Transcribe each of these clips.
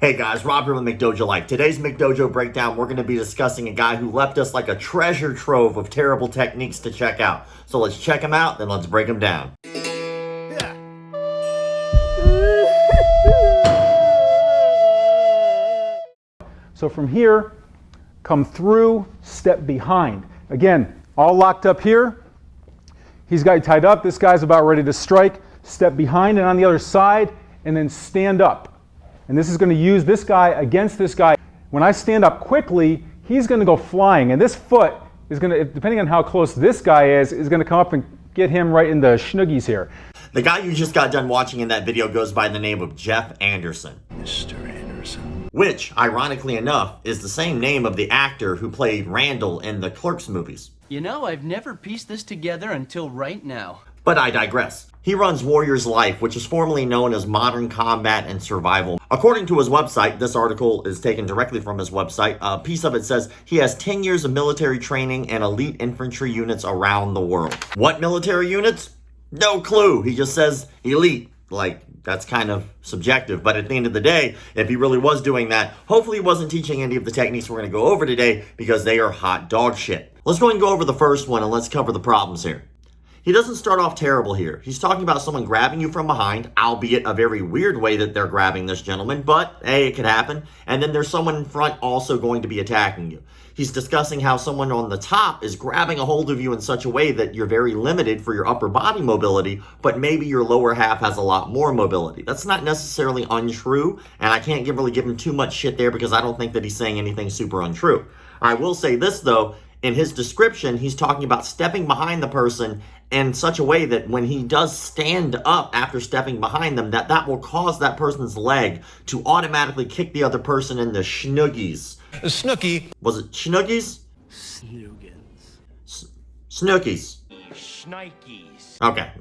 Hey guys, Rob here with McDojoLife. Today's McDojo Breakdown, we're going to be discussing a guy who left us like a treasure trove of terrible techniques to check out. So let's check him out, then let's break him down. So from here, come through, step behind. Again, all locked up here. He's got you tied up. This guy's about ready to strike. Step behind and on the other side, and then stand up. And this is going to use this guy against this guy. When I stand up quickly, he's going to go flying. And this foot is going to, depending on how close this guy is going to come up and get him right in the schnuggies here. The guy you just got done watching in that video goes by the name of Jeff Anderson. Mr. Anderson. Which, ironically enough, is the same name of the actor who played Randall in the Clerks movies. You know, I've never pieced this together until right now. But I digress. He runs Warrior's Life, which is formerly known as Modern Combat and Survival. According to his website, this article is taken directly from his website, a piece of it says he has 10 years of military training and elite infantry units around the world. What military units? No clue. He just says elite. Like, that's kind of subjective. But at the end of the day, if he really was doing that, hopefully he wasn't teaching any of the techniques we're going to go over today because they are hot dog shit. Let's go ahead and go over the first one and let's cover the problems here. He doesn't start off terrible here. He's talking about someone grabbing you from behind, albeit a very weird way that they're grabbing this gentleman, but hey, it could happen. And then there's someone in front also going to be attacking you. He's discussing how someone on the top is grabbing a hold of you in such a way that you're very limited for your upper body mobility, but maybe your lower half has a lot more mobility. That's not necessarily untrue, and I can't really give him too much shit there because I don't think that he's saying anything super untrue. I will say this though, in his description, he's talking about stepping behind the person in such a way that when he does stand up after stepping behind them, that will cause that person's leg to automatically kick the other person in the schnuggies. A snooky. Was it schnuggies? Snoogans. Snookies. Shnikes. Okay,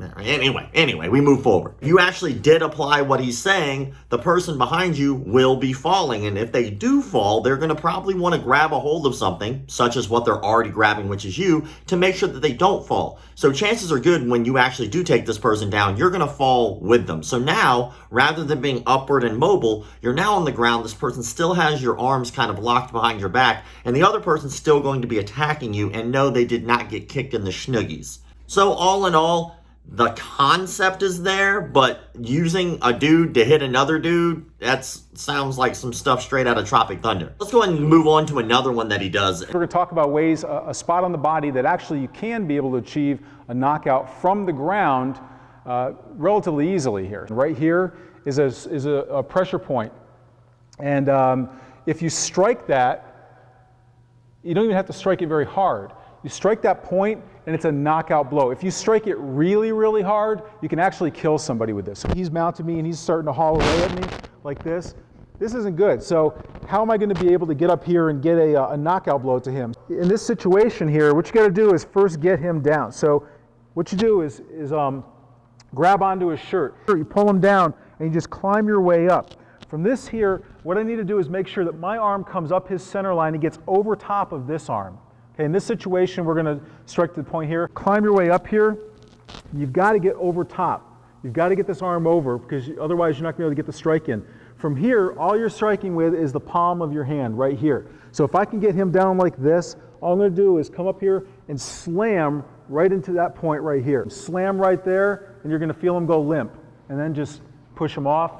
anyway, we move forward. If you actually did apply what he's saying, the person behind you will be falling. And if they do fall, they're going to probably want to grab a hold of something, such as what they're already grabbing, which is you, to make sure that they don't fall. So chances are good when you actually do take this person down, you're going to fall with them. So now, rather than being upward and mobile, you're now on the ground. This person still has your arms kind of locked behind your back, and the other person's still going to be attacking you, and no, they did not get kicked in the schnuggies. So all in all, the concept is there, but using a dude to hit another dude, that sounds like some stuff straight out of Tropic Thunder. Let's go ahead and move on to another one that he does. We're going to talk about ways, a spot on the body that actually you can be able to achieve a knockout from the ground relatively easily here. Right here is a pressure point. And if you strike that, you don't even have to strike it very hard. You strike that point, and it's a knockout blow. If you strike it really, really hard, you can actually kill somebody with this. So he's mounted me, and he's starting to haul away at me like this. This isn't good. So how am I going to be able to get up here and get a knockout blow to him? In this situation here, what you got to do is first get him down. So what you do is grab onto his shirt. You pull him down, and you just climb your way up. From this here, what I need to do is make sure that my arm comes up his center line and gets over top of this arm. Okay, in this situation, we're going to strike to the point here. Climb your way up here. You've got to get over top. You've got to get this arm over because otherwise you're not going to be able to get the strike in. From here, all you're striking with is the palm of your hand right here. So if I can get him down like this, all I'm going to do is come up here and slam right into that point right here. Slam right there, and you're going to feel him go limp. And then just push him off,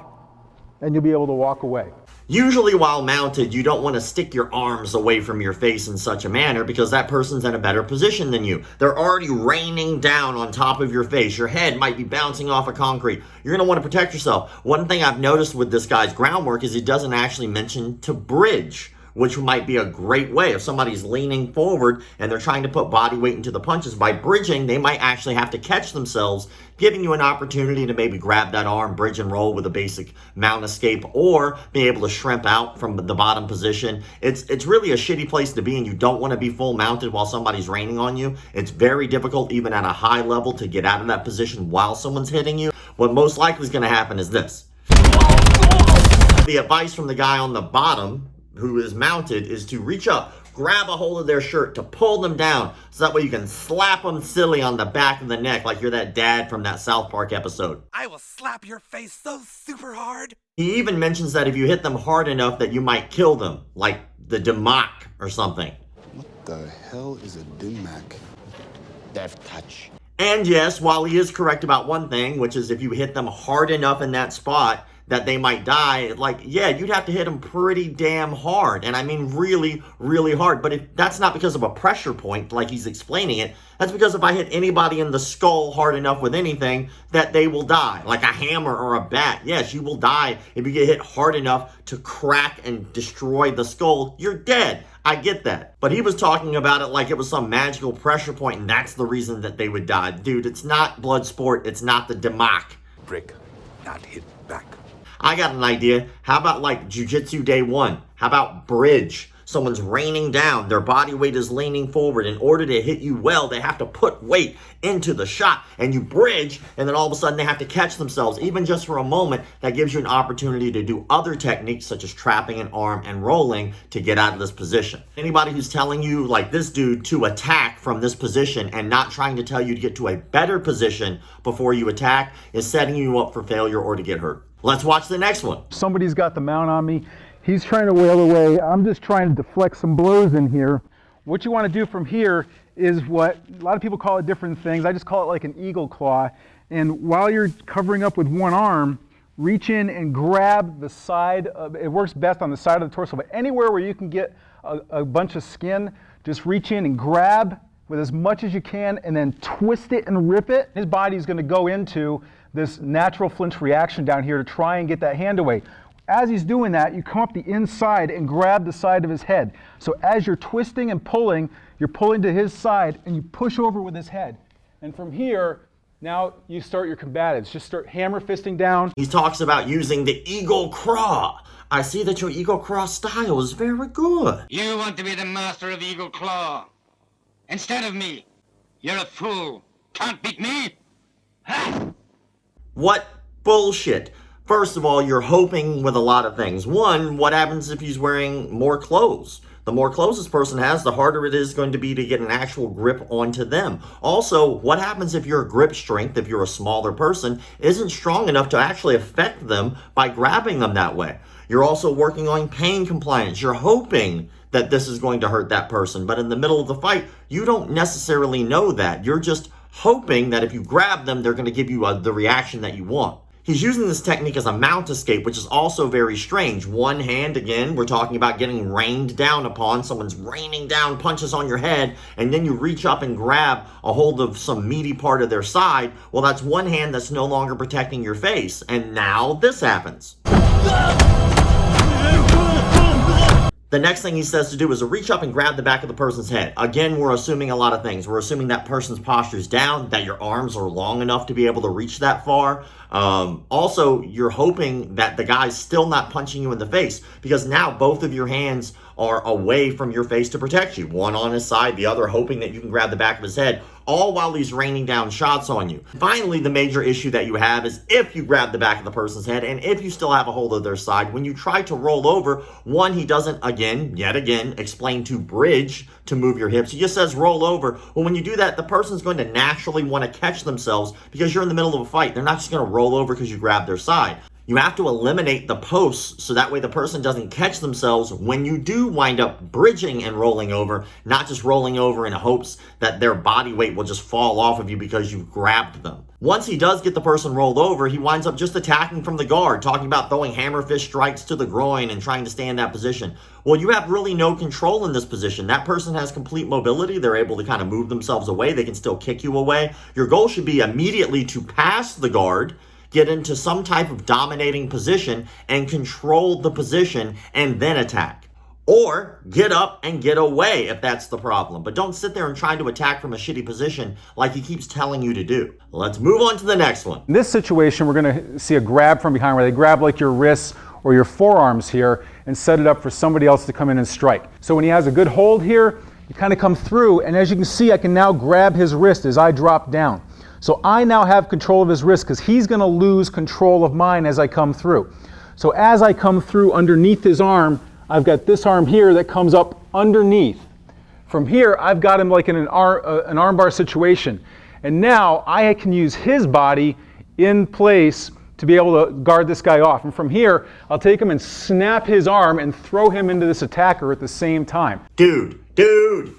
and you'll be able to walk away. Usually while mounted, you don't want to stick your arms away from your face in such a manner because that person's in a better position than you. They're already raining down on top of your face. Your head might be bouncing off of concrete. You're going to want to protect yourself. One thing I've noticed with this guy's groundwork is he doesn't actually mention to bridge, which might be a great way. If somebody's leaning forward and they're trying to put body weight into the punches, by bridging, they might actually have to catch themselves, giving you an opportunity to maybe grab that arm, bridge and roll with a basic mount escape, or be able to shrimp out from the bottom position. It's really a shitty place to be, and you don't want to be full mounted while somebody's raining on you. It's very difficult, even at a high level, to get out of that position while someone's hitting you. What most likely is going to happen is this. The advice from the guy on the bottom who is mounted is to reach up, grab a hold of their shirt to pull them down so that way you can slap them silly on the back of the neck like you're that dad from that South Park episode. I will slap your face so super hard He even mentions that if you hit them hard enough that you might kill them, like the Demak or something. What the hell is a Dimac? Death touch. And yes, while he is correct about one thing, which is if you hit them hard enough in that spot that they might die, like, yeah, you'd have to hit them pretty damn hard. And I mean really, really hard. But if that's not because of a pressure point, like he's explaining it, that's because if I hit anybody in the skull hard enough with anything, that they will die. Like a hammer or a bat. Yes, you will die if you get hit hard enough to crack and destroy the skull. You're dead. I get that. But he was talking about it like it was some magical pressure point, and that's the reason that they would die. Dude, it's not blood sport. It's not the Demak. Break, not hit back. I got an idea. How about like Jiu-Jitsu Day 1? How about bridge? Someone's raining down, their body weight is leaning forward. In order to hit you well, they have to put weight into the shot, and you bridge, and then all of a sudden they have to catch themselves, even just for a moment. That gives you an opportunity to do other techniques such as trapping an arm and rolling to get out of this position. Anybody who's telling you, like this dude, to attack from this position and not trying to tell you to get to a better position before you attack is setting you up for failure or to get hurt. Let's watch the next one. Somebody's got the mount on me. He's trying to wail away. I'm just trying to deflect some blows in here. What you want to do from here is what a lot of people call it different things. I just call it like an eagle claw. And while you're covering up with one arm, reach in and grab the side of, it works best on the side of the torso, but anywhere where you can get a bunch of skin, just reach in and grab with as much as you can and then twist it and rip it. His body's going to go into this natural flinch reaction down here to try and get that hand away. As he's doing that, you come up the inside and grab the side of his head. So as you're twisting and pulling, you're pulling to his side and you push over with his head. And from here, now you start your combatives. Just start hammer fisting down. He talks about using the eagle claw. I see that your eagle claw style is very good. You want to be the master of Eagle Claw. Instead of me. You're a fool. Can't beat me. Ha! What bullshit. First of all, you're hoping with a lot of things. One, what happens if he's wearing more clothes? The more clothes this person has, the harder it is going to be to get an actual grip onto them. Also, what happens if your grip strength, if you're a smaller person, isn't strong enough to actually affect them by grabbing them that way? You're also working on pain compliance. You're hoping that this is going to hurt that person, but in the middle of the fight, you don't necessarily know that. You're just hoping that if you grab them, they're going to give you the reaction that you want. He's using this technique as a mount escape, which is also very strange. One hand, again, we're talking about getting rained down upon. Someone's raining down punches on your head, and then you reach up and grab a hold of some meaty part of their side. Well, that's one hand that's no longer protecting your face. And now this happens. The next thing he says to do is to reach up and grab the back of the person's head. Again, we're assuming a lot of things. We're assuming that person's posture is down, that your arms are long enough to be able to reach that far. Also, you're hoping that the guy's still not punching you in the face, because now both of your hands are away from your face to protect you. One on his side, the other hoping that you can grab the back of his head, all while he's raining down shots on you. Finally, the major issue that you have is if you grab the back of the person's head and if you still have a hold of their side, when you try to roll over, one, he doesn't, yet again, explain to bridge to move your hips. He just says roll over. Well, when you do that, the person's going to naturally want to catch themselves because you're in the middle of a fight. They're not just going to roll over because you grab their side. You have to eliminate the posts so that way the person doesn't catch themselves when you do wind up bridging and rolling over, not just rolling over in hopes that their body weight will just fall off of you because you've grabbed them. Once he does get the person rolled over, he winds up just attacking from the guard, talking about throwing hammer fist strikes to the groin and trying to stay in that position. Well, you have really no control in this position. That person has complete mobility. They're able to kind of move themselves away. They can still kick you away. Your goal should be immediately to pass the guard, get into some type of dominating position and control the position and then attack. Or get up and get away if that's the problem. But don't sit there and try to attack from a shitty position like he keeps telling you to do. Let's move on to the next one. In this situation, we're going to see a grab from behind where they grab like your wrists or your forearms here and set it up for somebody else to come in and strike. So when he has a good hold here, you kind of come through, and as you can see, I can now grab his wrist as I drop down. So I now have control of his wrist because he's going to lose control of mine as I come through. So as I come through underneath his arm, I've got this arm here that comes up underneath. From here, I've got him like in an armbar situation. And now I can use his body in place to be able to guard this guy off. And from here, I'll take him and snap his arm and throw him into this attacker at the same time. Dude, you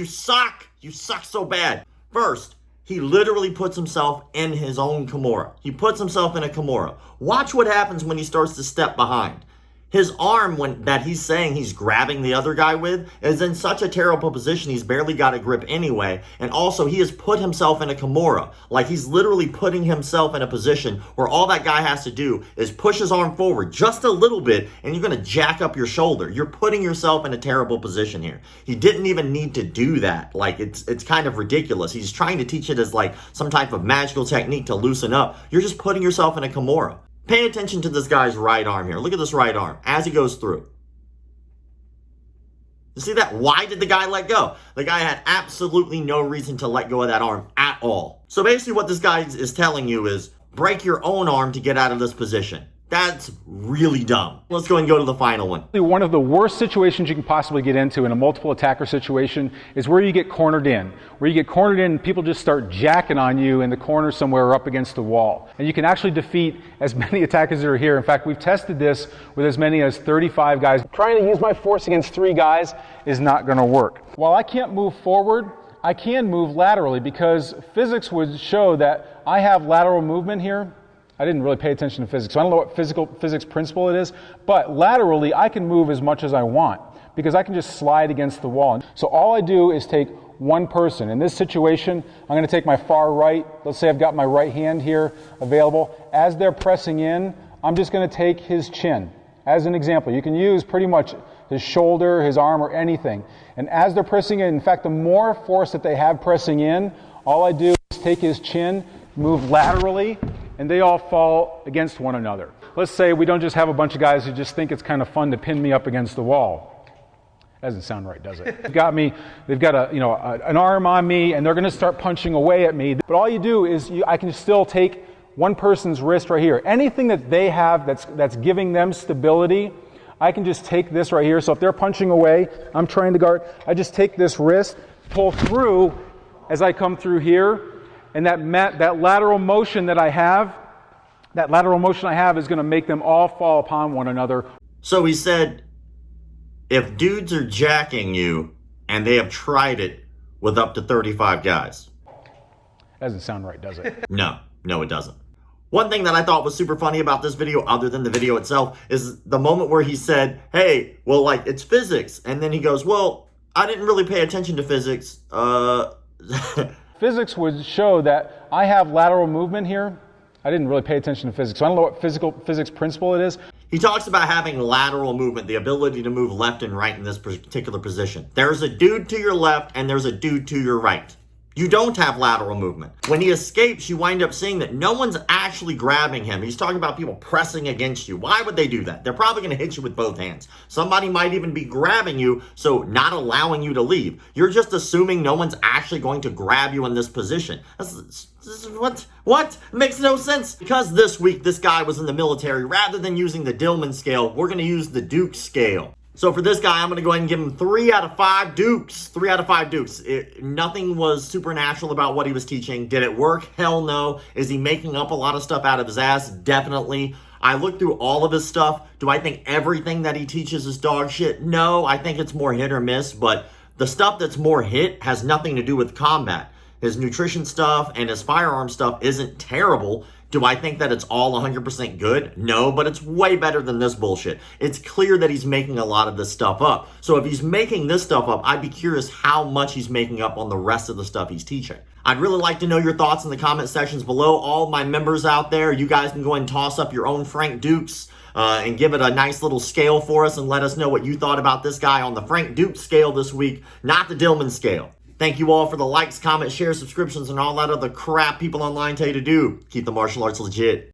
suck. You suck so bad. First, he literally puts himself in his own Kimura. He puts himself in a Kimura. Watch what happens when he starts to step behind. His arm that he's saying he's grabbing the other guy with is in such a terrible position he's barely got a grip anyway. And also he has put himself in a Kimura. Like he's literally putting himself in a position where all that guy has to do is push his arm forward just a little bit and you're going to jack up your shoulder. You're putting yourself in a terrible position here. He didn't even need to do that. Like it's kind of ridiculous. He's trying to teach it as like some type of magical technique to loosen up. You're just putting yourself in a Kimura. Pay attention to this guy's right arm here. Look at this right arm as he goes through. You see that? Why did the guy let go? The guy had absolutely no reason to let go of that arm at all. So basically what this guy is telling you is break your own arm to get out of this position. That's really dumb. Let's go and go to the final one. One of the worst situations you can possibly get into in a multiple attacker situation is where you get cornered in. Where you get cornered in and people just start jacking on you in the corner somewhere or up against the wall. And you can actually defeat as many attackers that are here. In fact, we've tested this with as many as 35 guys. Trying to use my force against 3 guys is not going to work. While I can't move forward, I can move laterally because physics would show that I have lateral movement here. I didn't really pay attention to physics, so I don't know what physics principle it is, but laterally I can move as much as I want because I can just slide against the wall. So all I do is take one person. In this situation, I'm going to take my far right. Let's say I've got my right hand here available. As they're pressing in, I'm just going to take his chin. As an example, you can use pretty much his shoulder, his arm, or anything. And as they're pressing in fact, the more force that they have pressing in, all I do is take his chin, move laterally, and they all fall against one another. Let's say we don't just have a bunch of guys who just think it's kind of fun to pin me up against the wall. Doesn't sound right, does it? They've got an arm on me, and they're going to start punching away at me. But all you do is I can still take one person's wrist right here. Anything that they have that's giving them stability, I can just take this right here. So if they're punching away, I'm trying to guard. I just take this wrist, pull through as I come through here. And that lateral motion that I have is going to make them all fall upon one another. So he said, if dudes are jacking you and they have tried it with up to 35 guys. Doesn't sound right, does it? No, it doesn't. One thing that I thought was super funny about this video, other than the video itself, is the moment where he said, hey, well, like, it's physics. And then he goes, well, I didn't really pay attention to physics. Physics would show that I have lateral movement here. I didn't really pay attention to physics, so I don't know what physics principle it is. He talks about having lateral movement, the ability to move left and right in this particular position. There's a dude to your left and there's a dude to your right. You don't have lateral movement. When he escapes, you wind up seeing that no one's actually grabbing him. He's talking about people pressing against you. Why would they do that? They're probably going to hit you with both hands. Somebody might even be grabbing you, so not allowing you to leave. You're just assuming no one's actually going to grab you in this position. What? It makes no sense. Because this week, this guy was in the military, rather than using the Dillman scale, we're going to use the Duke scale. So for this guy, I'm going to go ahead and give him 3 out of 5 Dukes. 3 out of 5 Dukes. Nothing was supernatural about what he was teaching. Did it work? Hell no. Is he making up a lot of stuff out of his ass? Definitely. I looked through all of his stuff. Do I think everything that he teaches is dog shit? No, I think it's more hit or miss. But the stuff that's more hit has nothing to do with combat. His nutrition stuff and his firearm stuff isn't terrible. Do I think that it's all 100% good? No, but it's way better than this bullshit. It's clear that he's making a lot of this stuff up. So if he's making this stuff up, I'd be curious how much he's making up on the rest of the stuff he's teaching. I'd really like to know your thoughts in the comment sections below. All my members out there, you guys can go and toss up your own Frank Dukes and give it a nice little scale for us and let us know what you thought about this guy on the Frank Duke scale this week, not the Dillman scale. Thank you all for the likes, comments, shares, subscriptions, and all that other crap people online tell you to do. Keep the martial arts legit.